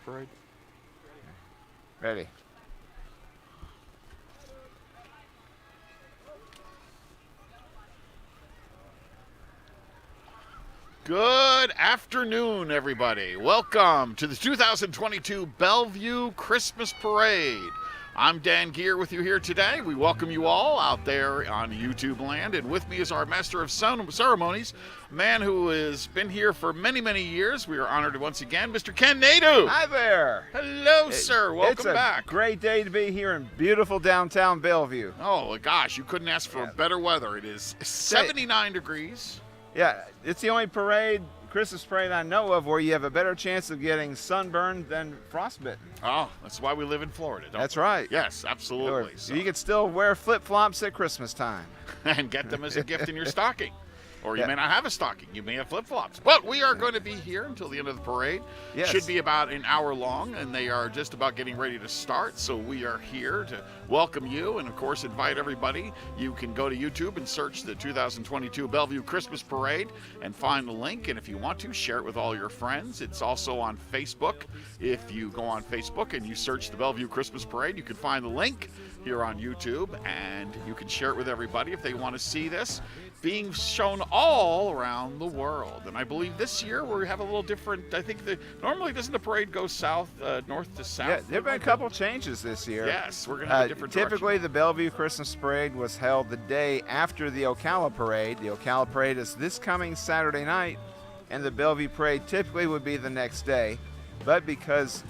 parade? Ready. Good afternoon, everybody. Welcome to the 2022 Bellevue Christmas Parade. I'm Dan Gear with you here today. We welcome you all out there on YouTube land, and with me is our master of ceremonies, a man who has been here for many, many years. We are honored once again, Mr. Ken Nadeau. Hi there. Hello, sir. Welcome back. It's a great day to be here in beautiful downtown Bellevue. Oh, gosh, you couldn't ask for better weather. It is 79 degrees. Yeah, it's the only Christmas parade I know of where you have a better chance of getting sunburned than frostbitten. Oh, that's why we live in Florida, don't That's we? right. Yes, absolutely. So you can still wear flip-flops at Christmas time. And get them as a gift in your stocking. Or you may not have a stocking. You may have flip-flops. But we are going to be here until the end of the parade. Yes. Should be about an hour long, and they are just about getting ready to start. So we are here to welcome you and, of course, invite everybody. You can go to YouTube and search the 2022 Bellevue Christmas Parade and find the link. And if you want to, share it with all your friends. It's also on Facebook. If you go on Facebook and you search the Bellevue Christmas Parade, you can find the link here on YouTube, and you can share it with everybody if they want to see this being shown all around the world. And I believe this year we have a little different. I think normally doesn't the parade go north to south? Yeah, there have been a couple changes this year. Yes, we're going to have a different Typically, direction. the Bellevue Christmas Parade was held the day after the Ocala Parade. The Ocala Parade is this coming Saturday night, and the Bellevue Parade typically would be the next day. But because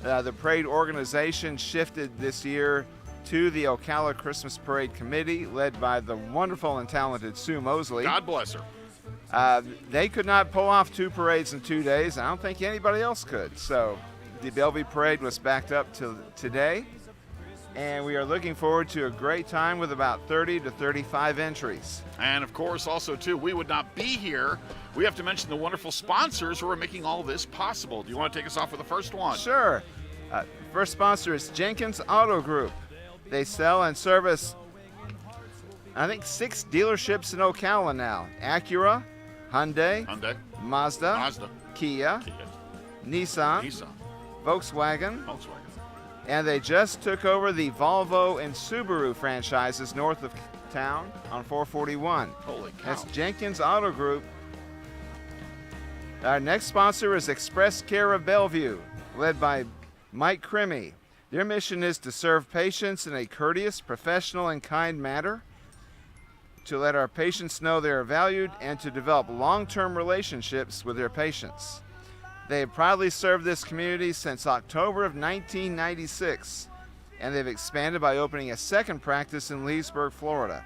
the parade organization shifted this year to the Ocala Christmas Parade Committee, led by the wonderful and talented Sue Mosley. God bless her. They could not pull off 2 parades in 2 days. I don't think anybody else could. So the Bellevue Parade was backed up to today, and we are looking forward to a great time with about 30 to 35 entries. And of course, also too, we would not be here. We have to mention the wonderful sponsors who are making all this possible. Do you want to take us off with the first one? Sure. First sponsor is Jenkins Auto Group. They sell and service, I think, 6 dealerships in Ocala now. Acura, Hyundai, Mazda, Kia, Nissan, Volkswagen, and they just took over the Volvo and Subaru franchises north of town on 441. Holy cow. That's Jenkins Auto Group. Our next sponsor is Express Care of Bellevue, led by Mike Crimmy. Their mission is to serve patients in a courteous, professional, and kind manner, to let our patients know they are valued, and to develop long-term relationships with their patients. They have proudly served this community since October of 1996, and they've expanded by opening a second practice in Leesburg, Florida.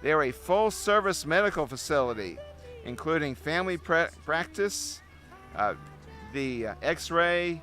They are a full-service medical facility, including family practice, the X-ray,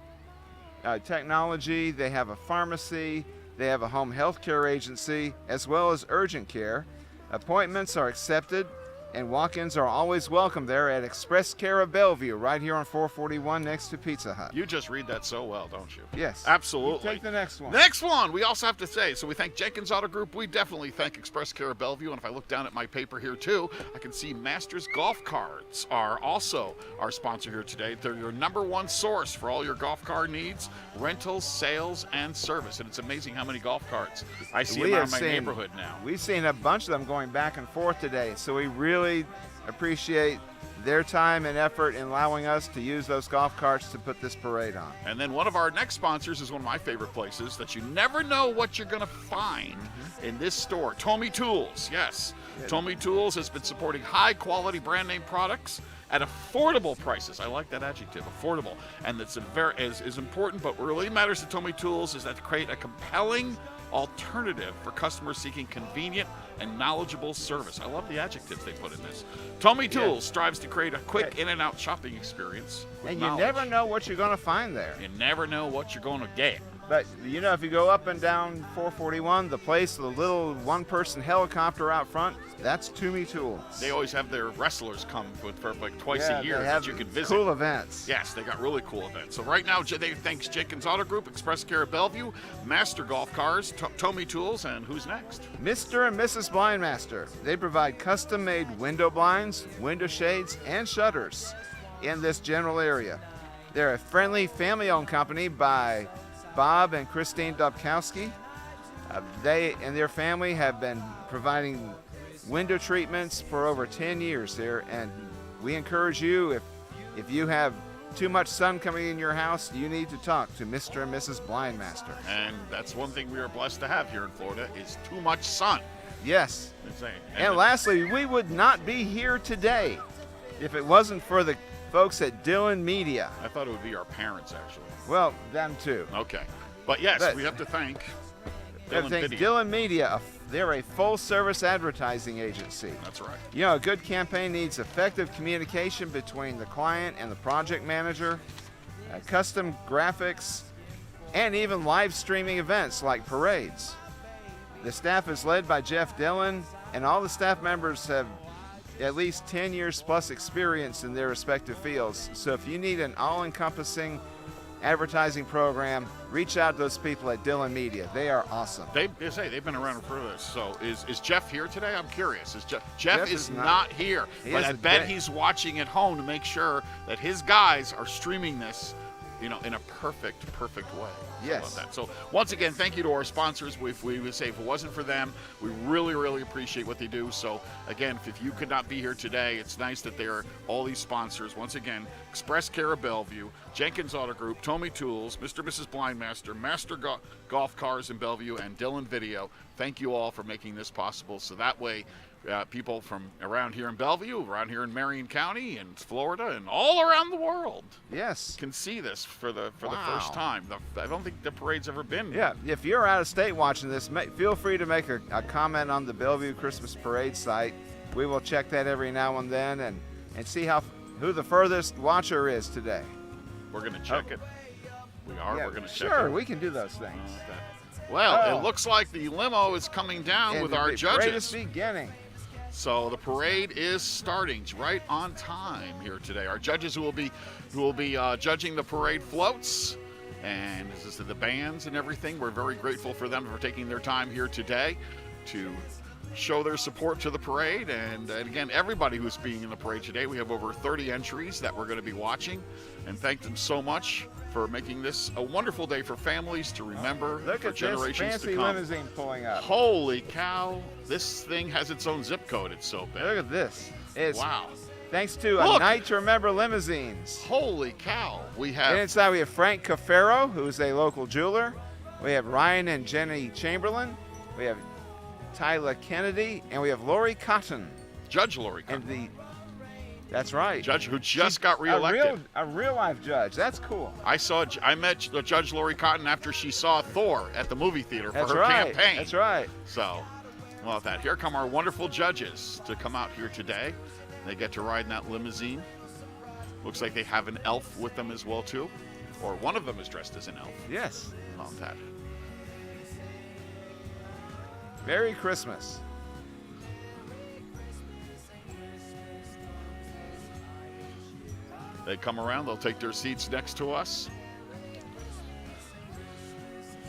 technology. They have a pharmacy, they have a home health care agency, as well as urgent care. Appointments are accepted, and walk-ins are always welcome there at Express Care of Bellevue, right here on 441 next to Pizza Hut. You just read that so well, don't you? Yes. Absolutely. You take the next one. Next one, we also have to say, so we thank Jenkins Auto Group. We definitely thank Express Care of Bellevue. And if I look down at my paper here, too, I can see Masters Golf Carts are also our sponsor here today. They're your #1 source for all your golf cart needs, rentals, sales, and service. And it's amazing how many golf carts I see around my neighborhood now. We've seen a bunch of them going back and forth today, so we really appreciate their time and effort in allowing us to use those golf carts to put this parade on. And then one of our next sponsors is one of my favorite places that you never know what you're going to find in this store. Tommy Tools, yes. Tommy Tools has been supporting high-quality brand name products at affordable prices. I like that adjective, affordable. And that's is important, but what really matters to Tommy Tools is that to create a compelling alternative for customers seeking convenient and knowledgeable service. I love the adjectives they put in this. Tommy Tools strives to create a quick in and out shopping experience. And you never know what you're going to find there. You never know what you're going to get. But, you know, if you go up and down 441, the little one-person helicopter out front, that's Tommy Tools. They always have their wrestlers come for like twice a year that you can visit. Cool events. Yes, they got really cool events. So right now, they thanks Jenkins Auto Group, Express Care of Bellevue, Master Golf Cars, Tommy Tools, and who's next? Mr. and Mrs. Blindmaster. They provide custom-made window blinds, window shades, and shutters in this general area. They're a friendly, family-owned company by Bob and Christine Dobkowski. They and their family have been providing window treatments for over 10 years there, and we encourage you, if you have too much sun coming in your house, you need to talk to Mr. and Mrs. Blindmaster. And that's one thing we are blessed to have here in Florida is too much sun. Yes. Insane. And lastly, we would not be here today if it wasn't for the folks at Dillon Media. I thought it would be our parents, actually. Well, them too. Okay. But yes, we have to thank Dillon Media. They're a full-service advertising agency. That's right. You know, a good campaign needs effective communication between the client and the project manager, custom graphics, and even live streaming events like parades. The staff is led by Jeff Dillon, and all the staff members have at least 10 years plus experience in their respective fields. So if you need an all-encompassing advertising program, reach out to those people at Dillon Media. They are awesome. They've been around for this. So is Jeff here today? I'm curious. Jeff is not here, but I bet he's watching at home to make sure that his guys are streaming this, in a perfect way. Yes. That. So once again, thank you to our sponsors. We would say if it wasn't for them, we really appreciate what they do. So again, if you could not be here today, it's nice that there are all these sponsors. Once again, Express Care of Bellevue, Jenkins Auto Group, Tommy Tools, Mr. and Mrs. Blindmaster, Master Golf Cars in Bellevue, and Dillon Video. Thank you all for making this possible. So that way, people from around here in Bellevue, around here in Marion County, and Florida, and all around the world, can see this for the first time. I don't think the parade's ever been. Yeah, if you're out of state watching this, feel free to make a comment on the Bellevue Christmas Parade site. We will check that every now and then and see who the furthest watcher is today. We're going to check it. We are. Yeah, we're going to check it. Sure, we can do those things. Well, it looks like the limo is coming down with our judges. The parade is beginning. So the parade is starting right on time here today. Our judges who will be judging the parade floats and the bands and everything. We're very grateful for them for taking their time here today to show their support to the parade. And again, everybody who's being in the parade today. We have over 30 entries that we're going to be watching, and thank them so much for making this a wonderful day for families to remember for generations to come. Look at this fancy limousine pulling up. Holy cow, this thing has its own zip code. It's so big. Look at this. Wow. Thanks to A Night to Remember Limousines. Holy cow. And inside we have Frank Cafaro, who's a local jeweler. We have Ryan and Jenny Chamberlain. We have Tyler Kennedy, and we have Lori Cotton. Judge Lori Cotton. And that's right. Judge who just got reelected. A real life judge. That's cool. I met Judge Lori Cotton after she saw Thor at the movie theater for her campaign. That's right. So, here come our wonderful judges to come out here today. They get to ride in that limousine. Looks like they have an elf with them as well too, or one of them is dressed as an elf. Yes. On that. Merry Christmas. They come around, they'll take their seats next to us.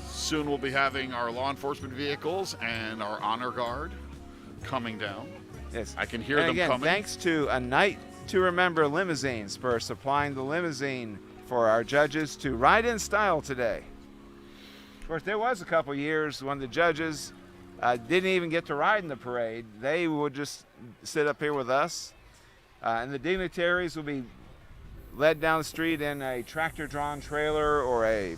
Soon we'll be having our law enforcement vehicles and our honor guard coming down. Yes. I can hear them coming. Thanks to A Night to Remember Limousines for supplying the limousine for our judges to ride in style today. Of course, there was a couple years when the judges didn't even get to ride in the parade. They would just sit up here with us, and the dignitaries will be led down the street in a tractor-drawn trailer or a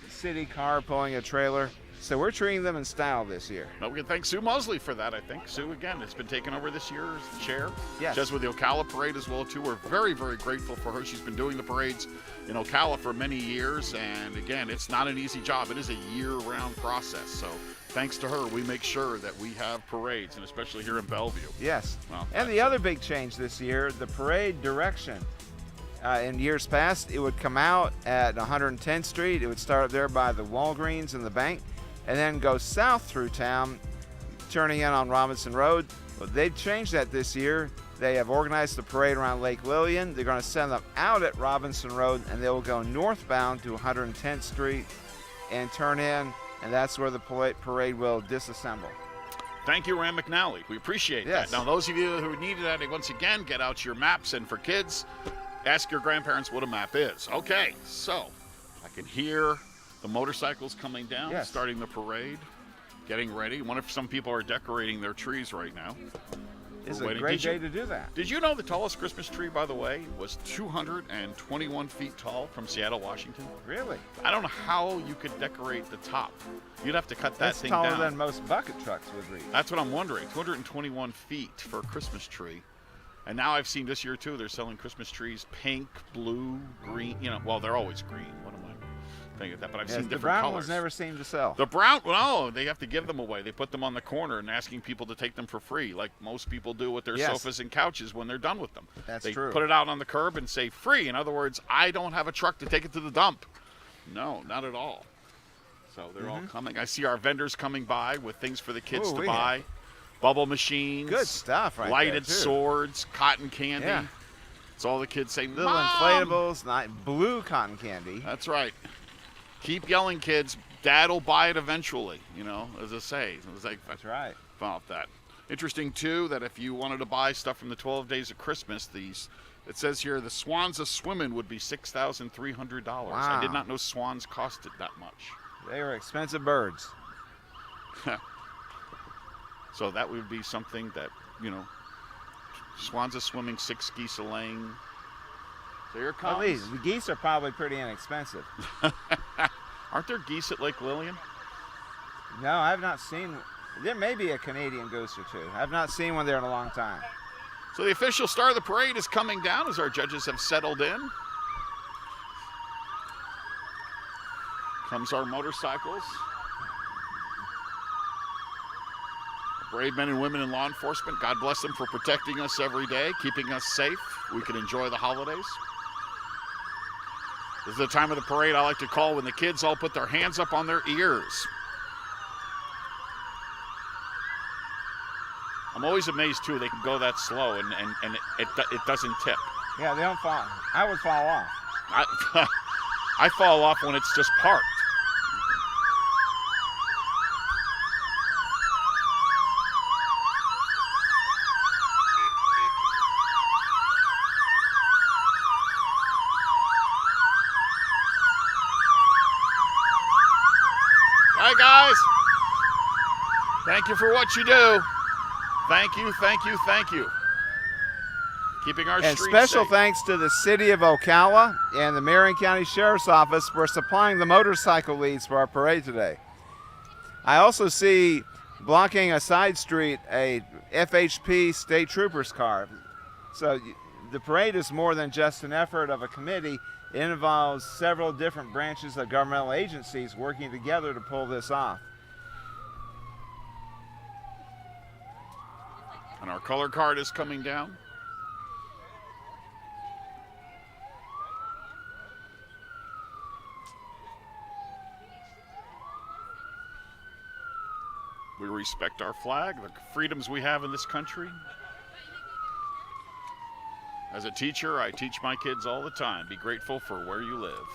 city car pulling a trailer. So we're treating them in style this year. Well, we can thank Sue Mosley for that, I think. Sue, again, has been taking over this year's chair. Yes. Just with the Ocala parade as well, too. We're very, very grateful for her. She's been doing the parades in Ocala for many years. And, again, it's not an easy job. It is a year-round process. So thanks to her, we make sure that we have parades, and especially here in Bellevue. Yes. And the other big change this year, the parade direction. In years past, it would come out at 110th Street. It would start up there by the Walgreens and the bank, and then go south through town, turning in on Robinson Road. Well, they've changed that this year. They have organized the parade around Lake Lillian. They're going to send them out at Robinson Road, and they will go northbound to 110th Street and turn in, and that's where the parade will disassemble. Thank you, Ram McNally. We appreciate that. Now, those of you who needed that, once again, get out your maps, and for kids, Ask your grandparents what a map is. Okay, so I can hear the motorcycles coming down, Yes. starting the parade, getting ready. I wonder if some people are decorating their trees right now. It's We're a waiting. great day to do that. Did you know the tallest Christmas tree, by the way, was 221 feet tall from Seattle, Washington? Really? I don't know how you could decorate the top. You'd have to cut that That's thing taller down. than most bucket trucks would reach. That's what I'm wondering. 221 feet for a Christmas tree. And now I've seen this year, too, they're selling Christmas trees pink, blue, green. You know, well, they're always green. What am I thinking of that? But I've Yes, seen the different brown colors. ones never seem to sell. The brown, no, they have to give them away. They put them on the corner and asking people to take them for free, like most people do with their Yes. sofas and couches when they're done with them. That's they true. put it out on the curb and say free. In other words, I don't have a truck to take it to the dump. No, not at all. So they're all coming. I see our vendors coming by with things for the kids Ooh, to we buy. Bubble machines. Good stuff right Lighted there, too. swords, cotton candy. Yeah. It's all the kids say, Little Mom! inflatables, blue cotton candy. That's right. Keep yelling, kids. Dad will buy it eventually, you know, as I say. It was like, That's right. about that. Interesting, too, that if you wanted to buy stuff from the 12 Days of Christmas, it says here the swans a swimming would be $6,300. I Wow. did not know swans costed that much. They were expensive birds. So that would be something that, you know, swans a swimming, 6 geese a laying. So here it At comes. least the geese are probably pretty inexpensive. Aren't there geese at Lake Lillian? No, I've not seen. There may be a Canadian goose or two. I've not seen one there in a long time. So the official star of the parade is coming down as our judges have settled in. Comes our motorcycles. Brave men and women in law enforcement, God bless them for protecting us every day, keeping us safe. We can enjoy the holidays. This is the time of the parade I like to call when the kids all put their hands up on their ears. I'm always amazed, too, they can go that slow and it doesn't tip. Yeah, they don't fall. I would fall off. I fall off when it's just parked. Hi, guys. Thank you for what you do. Thank you, thank you, thank you. Keeping our And streets special safe. thanks to the City of Ocala and the Marion County Sheriff's Office for supplying the motorcycle leads for our parade today. I also see blocking a side street a FHP State Troopers car. So the parade is more than just an effort of a committee. It involves several different branches of governmental agencies working together to pull this off. And our color card is coming down. We respect our flag, the freedoms we have in this country. As a teacher, I teach my kids all the time, be grateful for where you live.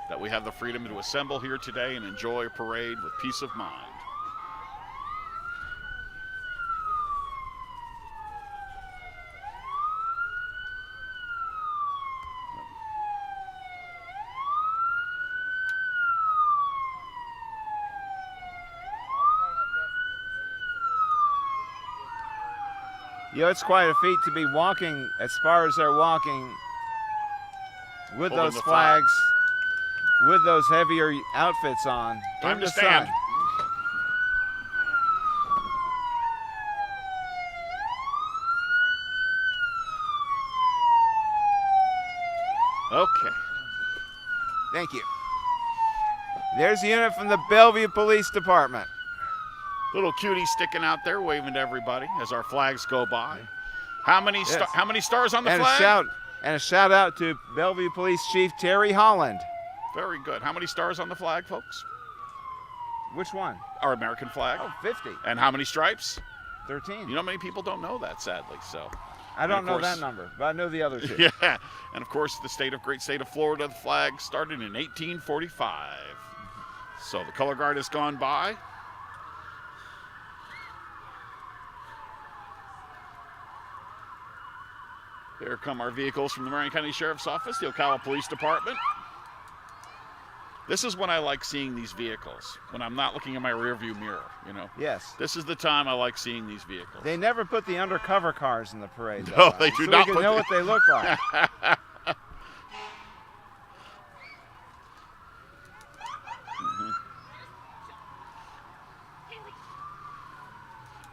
That we have the freedom to assemble here today and enjoy a parade with peace of mind. You know, it's quite a feat to be walking as far as they're walking with Holding those the flag. flags, with those heavier outfits on. Time in to the stand. sun. Okay. Thank you. There's a unit from the Bellevue Police Department. Little cutie sticking out there waving to everybody as our flags go by. How many Yes. how many stars on the And flag? a shout out to Bellevue Police Chief Terry Holland. Very good. How many stars on the flag, folks? Which one? Our American flag. Oh, 50. And how many stripes? 13. You know, many people don't know that, sadly. So, I don't of know course- that number, but I know the other two. yeah. And of course, the great state of Florida, the flag started in 1845. So the color guard has gone by. There Here come our vehicles from the Marion County Sheriff's Office, the Ocala Police Department. This is when I like seeing these vehicles, when I'm not looking in my rearview mirror, you know. Yes. This is the time I like seeing these vehicles. They never put the undercover cars in the parade. No, they do not. So we can know what they look like.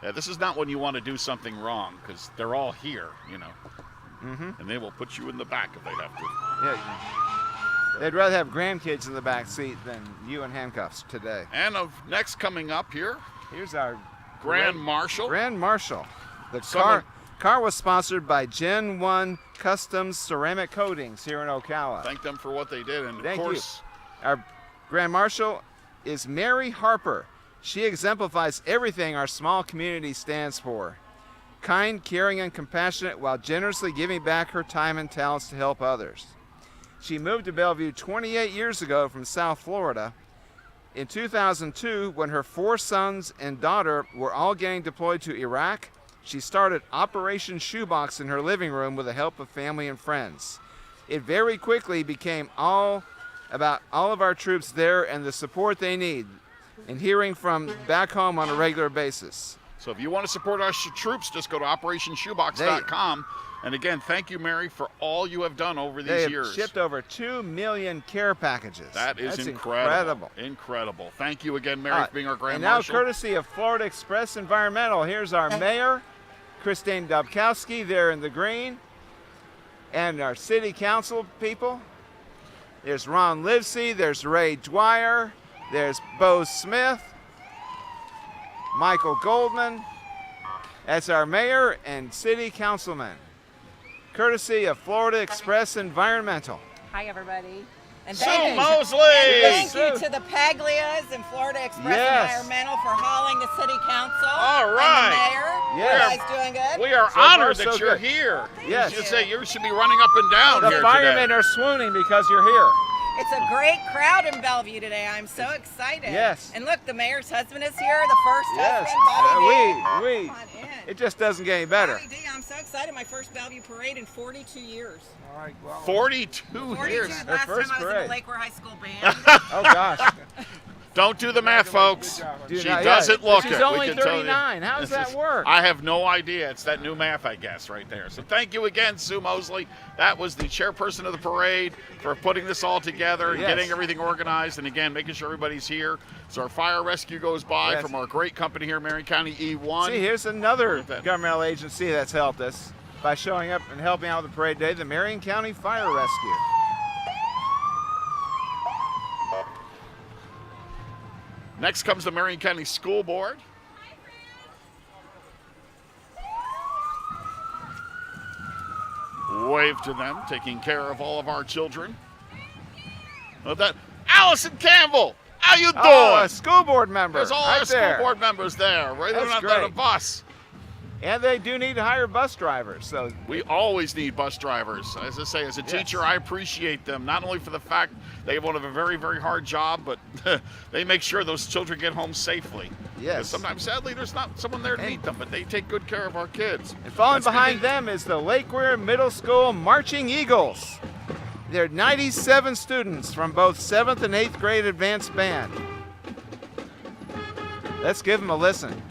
Yeah, this is not when you want to do something wrong, because they're all here, you know. And they will put you in the back if they have to. Yeah. They'd rather have grandkids in the back seat than you in handcuffs today. And next coming up here, here's our Grand Marshal. Grand Marshal. The car was sponsored by Gen 1 Customs Ceramic Coatings here in Ocala. Thank them for what they did. And Thank of course, you. Our Grand Marshal is Mary Harper. She exemplifies everything our small community stands for. Kind, caring, and compassionate while generously giving back her time and talents to help others. She moved to Bellevue 28 years ago from South Florida. In 2002, when her 4 sons and daughter were all getting deployed to Iraq, she started Operation Shoebox in her living room with the help of family and friends. It very quickly became all about all of our troops there and the support they need, and hearing from back home on a regular basis. So if you want to support our troops, just go to OperationShoebox.com. And again, thank you, Mary, for all you have done over these years. They have shipped over 2 million care packages. That's incredible. Incredible. Thank you again, Mary, for being our Grand Marshal. And now, courtesy of Florida Express Environmental, here's our mayor, Christine Dobkowski, there in the green, and our city council people. There's Ron Livesey, there's Ray Dwyer, there's Bo Smith, Michael Goldman. That's our mayor and city councilman. Courtesy of Florida Express Environmental. Hi, everybody. And Sue thank Mosley! And thank you to the Paglias and Florida Express Environmental for hauling the city council. All right. And the mayor. Yes. You guys doing good? We are honored that you're here. Yes. You should be running up and down The here firemen today. are swooning because you're here. It's a great crowd in Bellevue today. I'm so excited. Yes. And look, the mayor's husband is here, the first Yes. husband, Bobby D. We. Come on in. It just doesn't get any better. Bobby D, I'm so excited. My first Bellevue parade in 42 years. All right, well, 42 years. Last Our time first I was in parade. the Lakeware High School band. Oh, gosh. Don't do the math, folks. Dude, She yeah, doesn't look She's it. only We can tell you. 39. How does that work? I have no idea. It's that new math, I guess, right there. So thank you again, Sue Mosley. That was the chairperson of the parade for putting this all together and getting everything organized. And again, making sure everybody's here. So our fire rescue goes by from our great company here in Marion County, E1. See, here's another governmental agency that's helped us by showing up and helping out with the parade day, the Marion County Fire Rescue. Next comes the Marion County School Board. Wave to them, taking care of all of our children. Allison Campbell, how you doing? Oh, a school board member. There's all right our there. school board members there. Right That's on great. the bus. And they do need to hire bus drivers. So We always need bus drivers. As I say, as a teacher, I appreciate them, not only for the fact they have a very, very hard job, but they make sure those children get home safely. Yes. Because sometimes, sadly, there's not someone there to meet them, but they take good care of our kids. And following behind them is the Lakeware Middle School Marching Eagles. They're 97 students from both 7th and 8th grade advanced band. Let's give them a listen.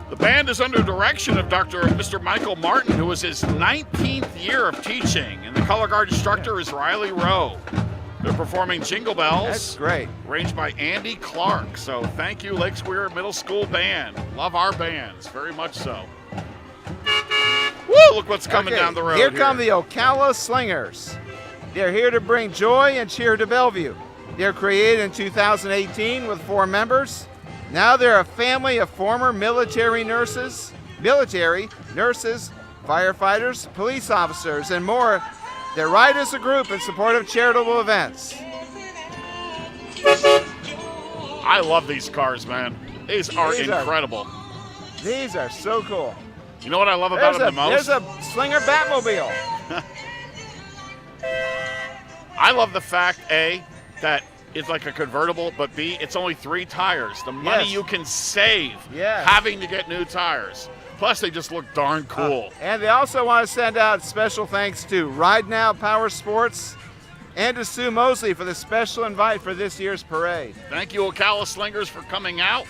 The band is under direction of Mr. Michael Martin, who is his 19th year of teaching, and the color guard instructor is Riley Rowe. They're performing Jingle Bells. That's great. Arranged by Andy Clark. So thank you, Lakesweir Middle School Band. Love our bands, very much so. Woo, look what's coming down the road Here come the Ocala Slingers. They're here to bring joy and cheer to Bellevue. They're created in 2018 with 4 members. Now they're a family of former military, nurses, firefighters, police officers, and more. They ride as a group in support of charitable events. I love these cars, man. These are incredible. These are so cool. You know what I love about them the most? There's a Slinger Batmobile. I love the fact, A, that it's like a convertible, but B, it's only 3 tires. The money you can save having to get new tires. Plus, they just look darn cool. And they also want to send out special thanks to Ride Now Power Sports and to Sue Mosley for the special invite for this year's parade. Thank you, Ocala Slingers, for coming out,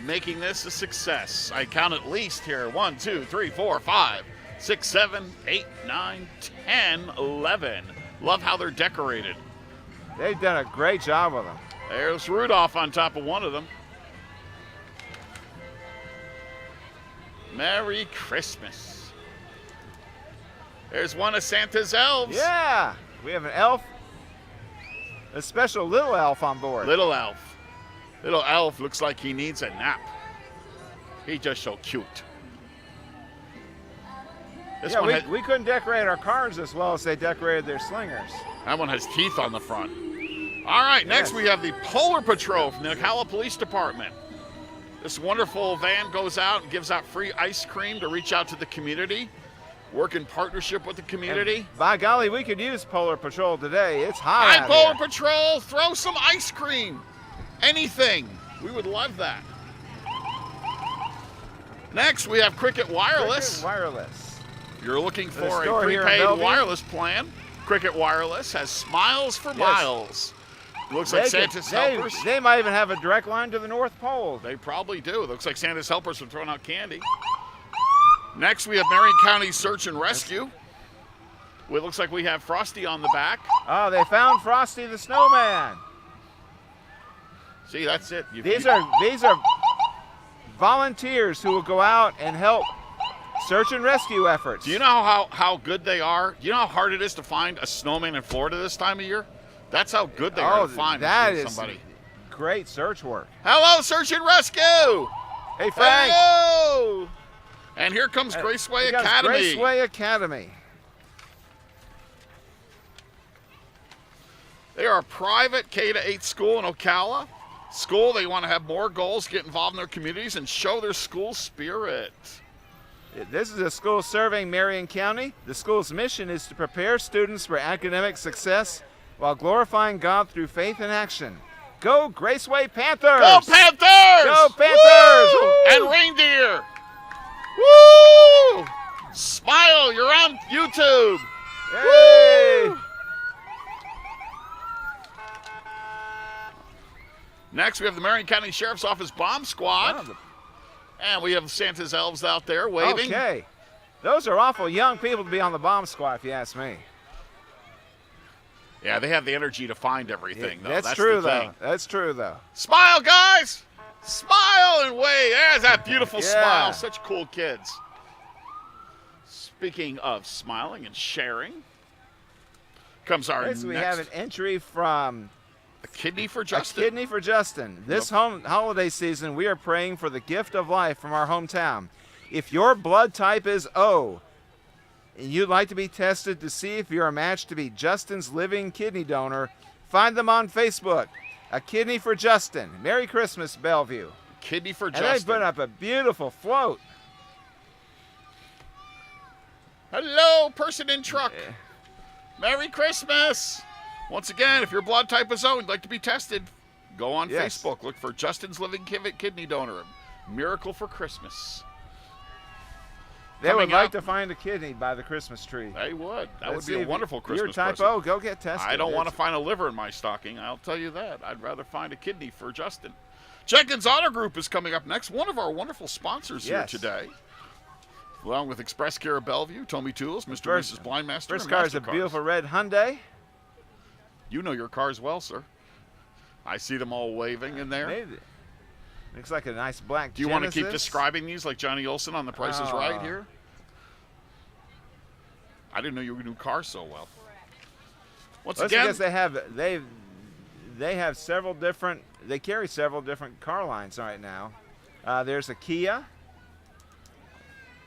making this a success. I count at least here 1, 2, 3, 4, 5, 6, 7, 8, 9, 10, 11. Love how they're decorated. They've done a great job with them. There's Rudolph on top of one of them. Merry Christmas. There's one of Santa's elves. Yeah, we have an elf, a special little elf on board. Little elf. Little elf looks like he needs a nap. He's just so cute. This one we couldn't decorate our cars as well as they decorated their slingers. That one has teeth on the front. All right, next we have the Polar Patrol from the Ocala Police Department. This wonderful van goes out and gives out free ice cream to reach out to the community, work in partnership with the community. And by golly, we could use Polar Patrol today. It's hot Hi, out Polar here. Patrol, throw some ice cream. Anything. We would love that. Next, we have Cricket Wireless. Cricket Wireless. You're looking The for a store here in prepaid Bellevue. wireless plan. Cricket Wireless has smiles for miles. Looks like Santa's helpers. They might even have a direct line to the North Pole. They probably do. Looks like Santa's helpers are throwing out candy. Next, we have Marion County Search and Rescue. It looks like we have Frosty on the back. Oh, they found Frosty the Snowman. See, that's it. These are volunteers who will go out and help search and rescue efforts. Do you know how good they are? Do you know how hard it is to find a snowman in Florida this time of year? That's how good they are to find somebody. Great search work. Hello, Search and Rescue. Hey, Frank. Hello. And here comes Graceway Academy. Graceway Academy. They are a private K-8 school in Ocala. School, they want to have more goals, get involved in their communities, and show their school spirit. This is a school serving Marion County. The school's mission is to prepare students for academic success while glorifying God through faith and action. Go Graceway Panthers! Go Panthers! Go Panthers! Woo! And reindeer! Woo! Smile, you're on YouTube! Yay! Woo! Next, we have the Marion County Sheriff's Office Bomb Squad. Wow. And we have Santa's elves out there waving. Okay. Those are awful young people to be on the bomb squad, if you ask me. Yeah, they have the energy to find everything, though. That's true, though. That's true, though. Smile, guys! Smile and wave. There's that beautiful smile. Such cool kids. Speaking of smiling and sharing, comes our next. We have an entry from A Kidney for Justin. A Kidney for Justin. This holiday season, we are praying for the gift of life from our hometown. If your blood type is O, and you'd like to be tested to see if you're a match to be Justin's living kidney donor, find them on Facebook. A Kidney for Justin. Merry Christmas, Bellevue. Kidney for And Justin. they put up a beautiful float. Hello, person in truck. Merry Christmas. Once again, if your blood type is O and you'd like to be tested, go on Facebook. Look for Justin's living kidney donor. Miracle for Christmas. They would like to find a kidney by the Christmas tree. They would. That would be a wonderful Christmas You're type present. O, go get tested. I don't want to find a liver in my stocking. I'll tell you that. I'd rather find a kidney for Justin. Jenkins Auto Group is coming up next. One of our wonderful sponsors here today. Along with Express Care of Bellevue, Tommy Tools, Mr. and Mrs. Blindmaster. First car is a beautiful red Hyundai. You know your cars well, sir. I see them all waving in there. Maybe. Looks like a nice black Do you want to keep describing these like Johnny Olson on The Price is Right here? I didn't know you knew cars so well. Once again, because they have several different. They carry several different car lines right now. There's a Kia.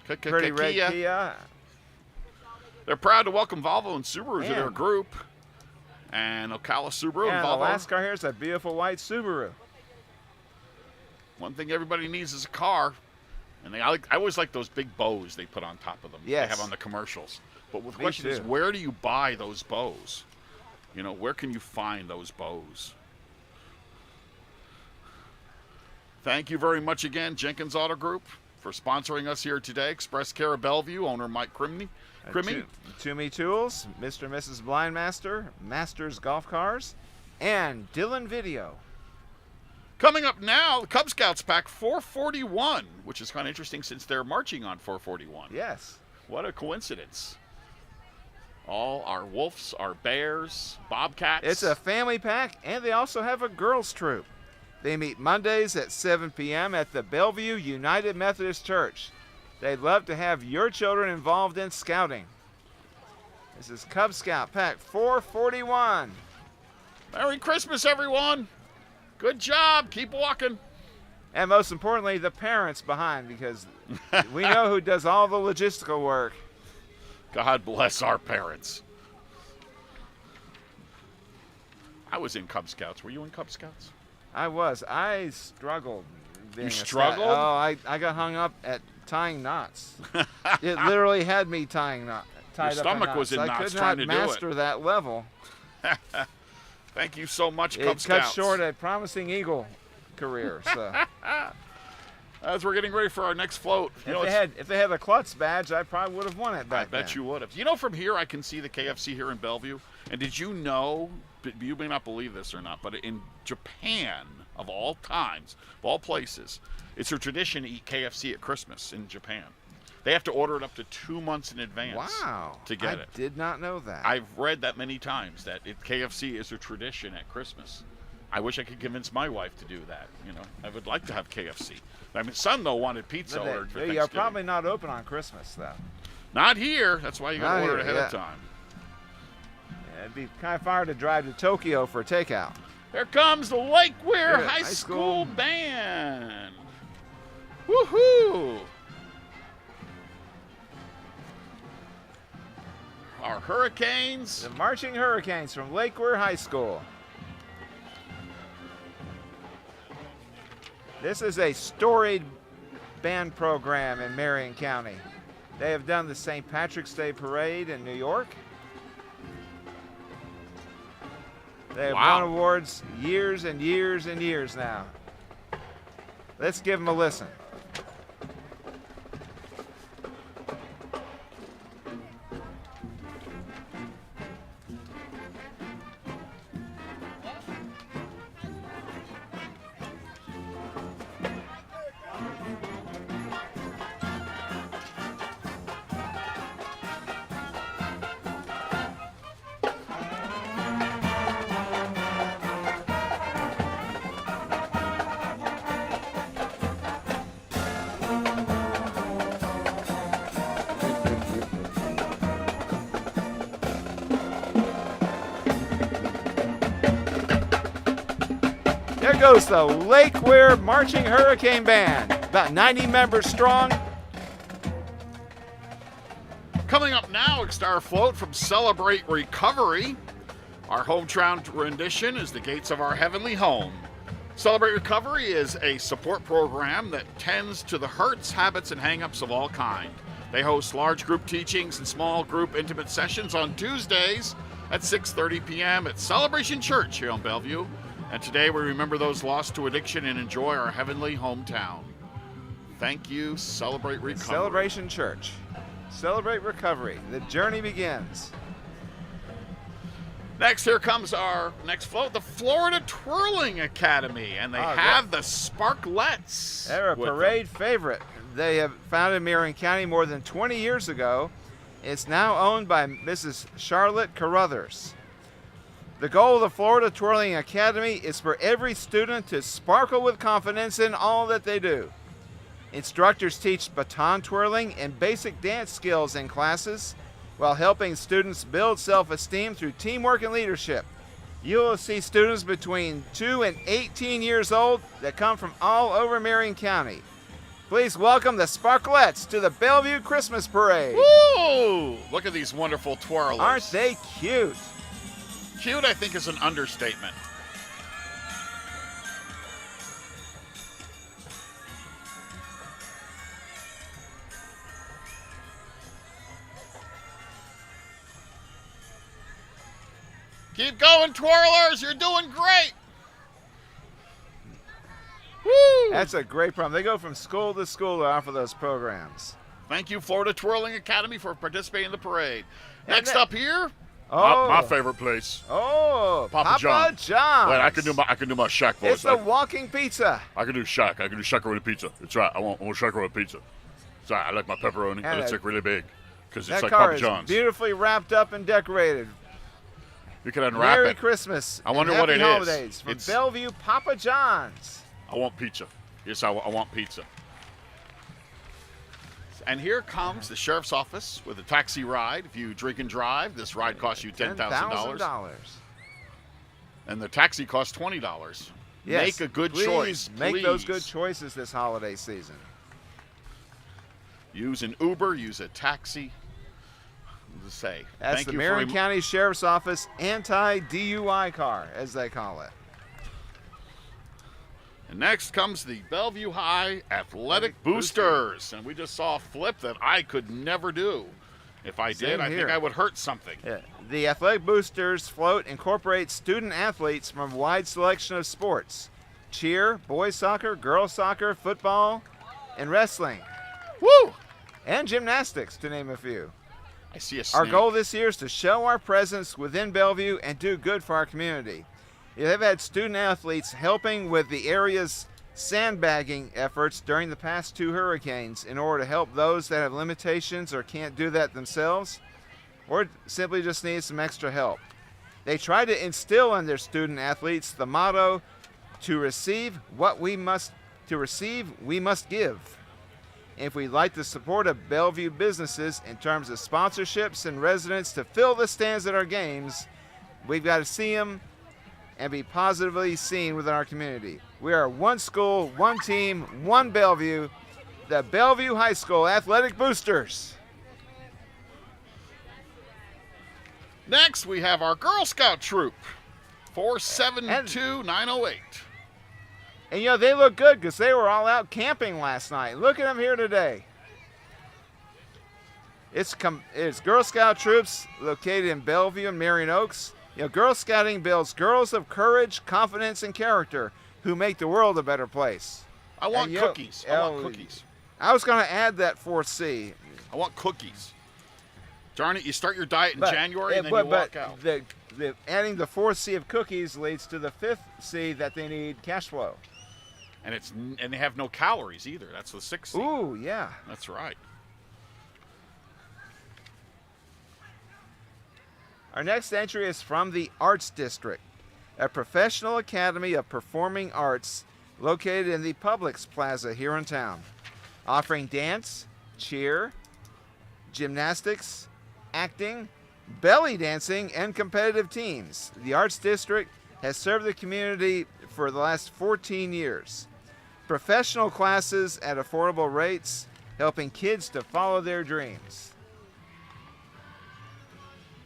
Pretty red Kia. They're proud to welcome Volvo and Subaru to their group. And Ocala Subaru and Volvo. The last car here is a beautiful white Subaru. One thing everybody needs is a car. And I always like those big bows they put on top of them. Yes. They have on the commercials. But the Me question is, too. where do you buy those bows? Where can you find those bows? Thank you very much again, Jenkins Auto Group, for sponsoring us here today. Express Care of Bellevue, owner Mike Crimney. Toomey Tools, Mr. and Mrs. Blindmaster, Masters Golf Cars, and Dylan Video. Coming up now, the Cub Scouts Pack 441, which is kind of interesting since they're marching on 441. Yes. What a coincidence. All our wolves, our bears, bobcats. It's a family pack, and they also have a girls' troop. They meet Mondays at 7 p.m. at the Belleview United Methodist Church. They'd love to have your children involved in scouting. This is Cub Scout Pack 441. Merry Christmas, everyone. Good job. Keep walking. And most importantly, the parents behind, because we know who does all the logistical work. God bless our parents. I was in Cub Scouts. Were you in Cub Scouts? I was. I struggled. You struggled? Oh, I got hung up at tying knots. It literally had me tying knots. Your stomach was in knots trying to do it. I could not master that level. Thank you so much, Cub Scouts. It cut short a promising Eagle career. So. As we're getting ready for our next float. If they had a Klutz badge, I probably would have won it back then. I bet you would have. From here I can see the KFC here in Bellevue. And did you know, you may not believe this or not, but in Japan, of all times, of all places, it's a tradition to eat KFC at Christmas in Japan. They have to order it up to 2 months in advance to get it. I did not know that. I've read that many times, that KFC is a tradition at Christmas. I wish I could convince my wife to do that. I would like to have KFC. My son, though, wanted pizza ordered for Thanksgiving. You're probably not open on Christmas, though. Not here. That's why you got to order it ahead of time. Yeah, it'd be kind of far to drive to Tokyo for takeout. Here comes the Lake Weir High School Band. Woohoo! Our Hurricanes. The Marching Hurricanes from Lake Weir High School. This is a storied band program in Marion County. They have done the St. Patrick's Day Parade in New York. They have won awards years and years and years now. Let's give them a listen. There goes the Lake Weir Marching Hurricane Band, about 90 members strong. Coming up now, it's our float from Celebrate Recovery. Our hometown rendition is The Gates of Our Heavenly Home. Celebrate Recovery is a support program that tends to the hurts, habits, and hang-ups of all kind. They host large group teachings and small group intimate sessions on Tuesdays at 6:30 p.m. at Celebration Church here in Bellevue. And today we remember those lost to addiction and enjoy our heavenly hometown. Thank you, Celebrate Recovery. Celebration Church. Celebrate Recovery. The journey begins. Next, here comes our next float, the Florida Twirling Academy. And they have the Sparklets. They're a parade favorite. They have founded Marion County more than 20 years ago. It's now owned by Mrs. Charlotte Carruthers. The goal of the Florida Twirling Academy is for every student to sparkle with confidence in all that they do. Instructors teach baton twirling and basic dance skills in classes while helping students build self-esteem through teamwork and leadership. You will see students between 2 and 18 years old that come from all over Marion County. Please welcome the Sparklets to the Bellevue Christmas Parade. Woo! Look at these wonderful twirlers. Aren't they cute? Cute, I think, is an understatement. Keep going, twirlers. You're doing great. Woo! That's a great program. They go from school to school to offer those programs. Thank you, Florida Twirling Academy, for participating in the parade. And Next up here, Oh, my favorite place. Oh, Papa John. John's. Wait, I can do my Shaq voice. It's the walking pizza. I can do Shaq. I can do Shakaroni pizza. It's right. I want Shakaroni pizza. It's right. I like my pepperoni, but it's like really big because it's that like car Papa is John's. beautifully wrapped up and decorated. You can unwrap Merry it. Christmas. I wonder and what happy it is. holidays from Bellevue Papa John's. I want pizza. Yes, I want pizza. And here comes the sheriff's office with a taxi ride. If you drink and drive, this ride costs you $10,000. And the taxi costs $20. Yes, Make a good please choice. Make please. those good choices this holiday season. Use an Uber, use a taxi. To say. That's Thank the you Marion for County Sheriff's Office anti-DUI car, as they call it. And next comes the Bellevue High Athletic Boosters. And we just saw a flip that I could never do. If I did, I think I would hurt something. Yeah. The Athletic Boosters float incorporates student athletes from a wide selection of sports: cheer, boys soccer, girls soccer, football, and wrestling. Woo! And gymnastics, to name a few. I see a snake. Our goal this year is to show our presence within Bellevue and do good for our community. They've had student athletes helping with the area's sandbagging efforts during the past 2 hurricanes in order to help those that have limitations or can't do that themselves, or simply just need some extra help. They try to instill in their student athletes the motto, to receive, we must give. If we'd like the support of Bellevue businesses in terms of sponsorships and residents to fill the stands at our games, we've got to see them and be positively seen within our community. We are one school, one team, one Bellevue, the Bellevue High School Athletic Boosters. Next, we have our Girl Scout troop, 472-908. And you know, they look good because they were all out camping last night. Look at them here today. It's Girl Scout troops located in Bellevue and Marion Oaks. You know, Girl Scouting builds girls of courage, confidence, and character who make the world a better place. I want cookies. I want cookies. I was going to add that fourth C. I want cookies. Darn it, you start your diet in January and then you walk out. Adding the fourth C of cookies leads to the fifth C that they need cash flow. And they have no calories either. That's the sixth C. Ooh, yeah. That's right. Our next entry is from the Arts District, a professional academy of performing arts located in the Publix Plaza here in town, offering dance, cheer, gymnastics, acting, belly dancing, and competitive teams. The Arts District has served the community for the last 14 years. Professional classes at affordable rates, helping kids to follow their dreams.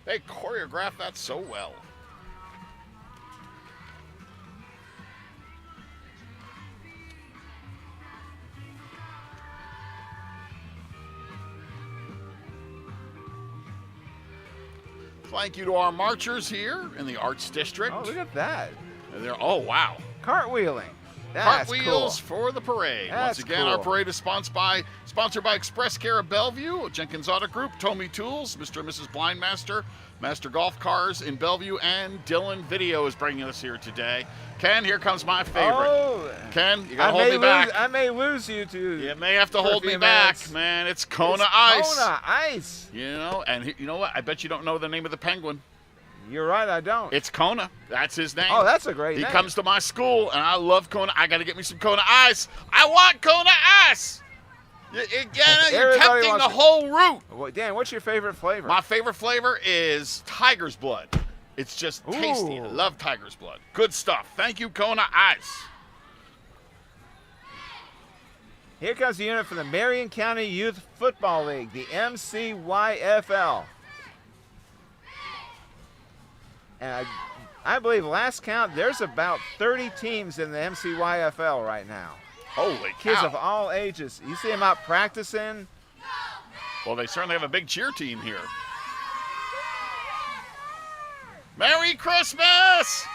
They choreograph that so well. Thank you to our marchers here in the Arts District. Oh, look at that. Oh, wow. Cartwheeling. That's Cartwheels cool. for the parade. That's Once again, cool. our parade is sponsored by Express Care of Bellevue, Jenkins Auto Group, Tommy Tools, Mr. and Mrs. Blindmaster, Master Golf Cars in Bellevue, and Dylan Video is bringing us here today. Ken, here comes my favorite. Oh, Ken, you got to hold me back. I may lose you to. You may have to for a hold me few back, minutes. man. It's Kona Ice. Kona Ice. You know, and you know what? I bet you don't know the name of the penguin. You're right, I don't. It's Kona. That's his name. Oh, that's a great He name. comes to my school, and I love Kona. I got to get me some Kona Ice. I want Kona Ice. You're Everybody tempting wants the it. whole route. Well, Dan, what's your favorite flavor? My favorite flavor is tiger's blood. It's just tasty. I Ooh. love tiger's blood. Good stuff. Thank you, Kona Ice. Here comes the unit from the Marion County Youth Football League, the MCYFL. And I believe last count, there's about 30 teams in the MCYFL right now. Holy Kids cow. of all ages. You see them out practicing. Well, they certainly have a big cheer team here. Merry Christmas!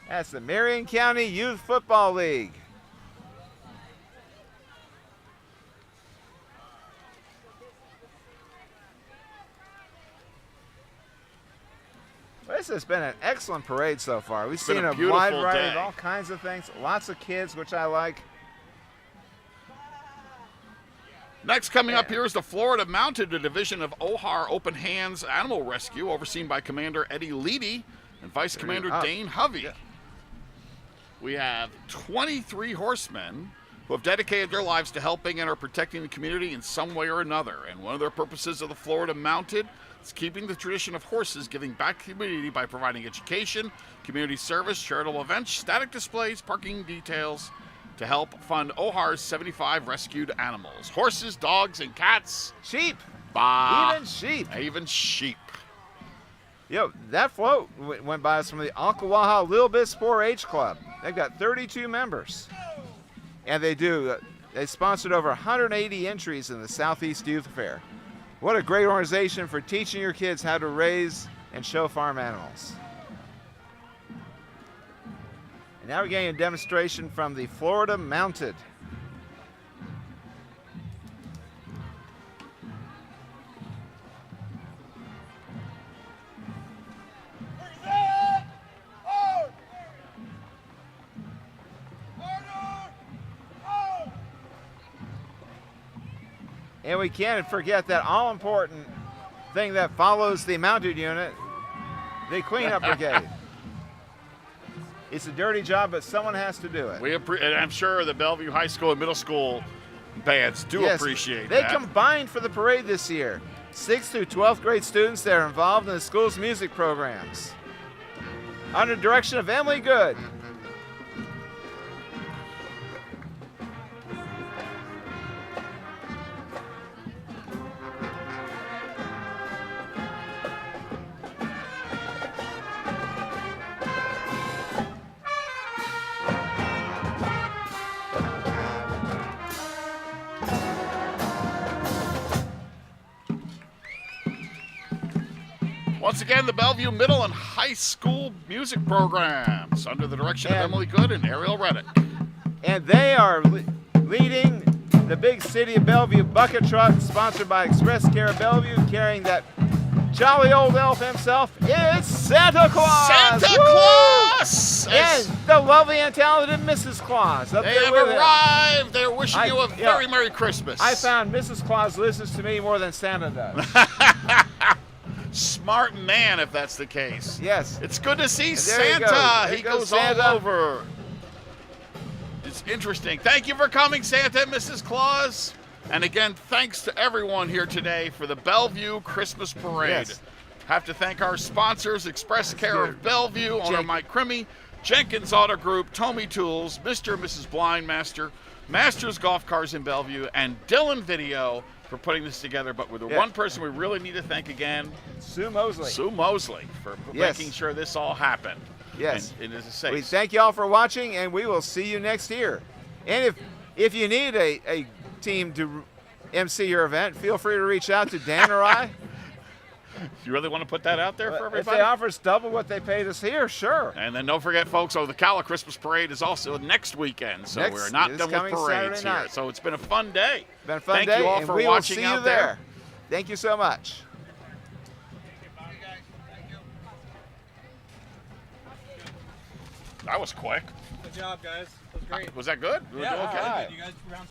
That's the Marion County Youth Football League. This has been an excellent parade so far. We've seen a wide variety of all kinds of things. Lots of kids, which I like. Next, coming up here is the Florida Mounted, a division of OHAR Open Hands Animal Rescue, overseen by Commander Eddie Leedy and Vice Commander Dane Hovey. Yeah. We have 23 horsemen who have dedicated their lives to helping and are protecting the community in some way or another. And one of their purposes of the Florida Mounted is keeping the tradition of horses giving back to the community by providing education, community service, charitable events, static displays, parking details to help fund OHAR's 75 rescued animals. Horses, dogs, and cats. Sheep. Bah. Even sheep. Even sheep. Yo, that float went by us from the Ocklawaha Little Bit 4-H Club. They've got 32 members. And they sponsored over 180 entries in the Southeast Youth Fair. What a great organization for teaching your kids how to raise and show farm animals. And now we're getting a demonstration from the Florida Mounted. And we can't forget that all-important thing that follows the mounted unit, the cleanup brigade. It's a dirty job, but someone has to do it. And I'm sure the Bellevue High School and Middle School bands do appreciate that. They combined for the parade this year. 6th through 12th grade students that are involved in the school's music programs. Under the direction of Emily Good. Once again, the Bellevue Middle and High School music programs under the direction of Emily Good and Ariel Reddick. And they are leading the big City of Bellevue bucket truck sponsored by Express Care of Bellevue, carrying that jolly old elf himself. It's Santa Claus! Santa Claus! And the lovely and talented Mrs. Claus. They have arrived. They're wishing you a very Merry Christmas. I found Mrs. Claus listens to me more than Santa does. Smart man, if that's the case. Yes. It's good to see Santa. He goes all over. It's interesting. Thank you for coming, Santa and Mrs. Claus. And again, thanks to everyone here today for the Bellevue Christmas Parade. Yes. Have to thank our sponsors, Express Care of Bellevue, owner Mike Crimmy, Jenkins Auto Group, Tommy Tools, Mr. and Mrs. Blindmaster, Masters Golf Cars in Bellevue, and Dylan Video for putting this together. But with the one person we really need to thank again, Sue Mosley. Sue Mosley, for making sure this all happened. Yes. And it is safe. We thank you all for watching, and we will see you next year. And if you need a team to MC your event, feel free to reach out to Dan or I. You really want to put that out there for everybody? If they offer us double what they paid us here, sure. And then don't forget, folks, the Cala Christmas Parade is also next weekend, so we're not done with parades here. So it's been a fun day. Been a fun day. Thank you all for watching out there. Thank you so much. That was quick. Good job, guys. That was great. Was that good? Yeah, okay. you guys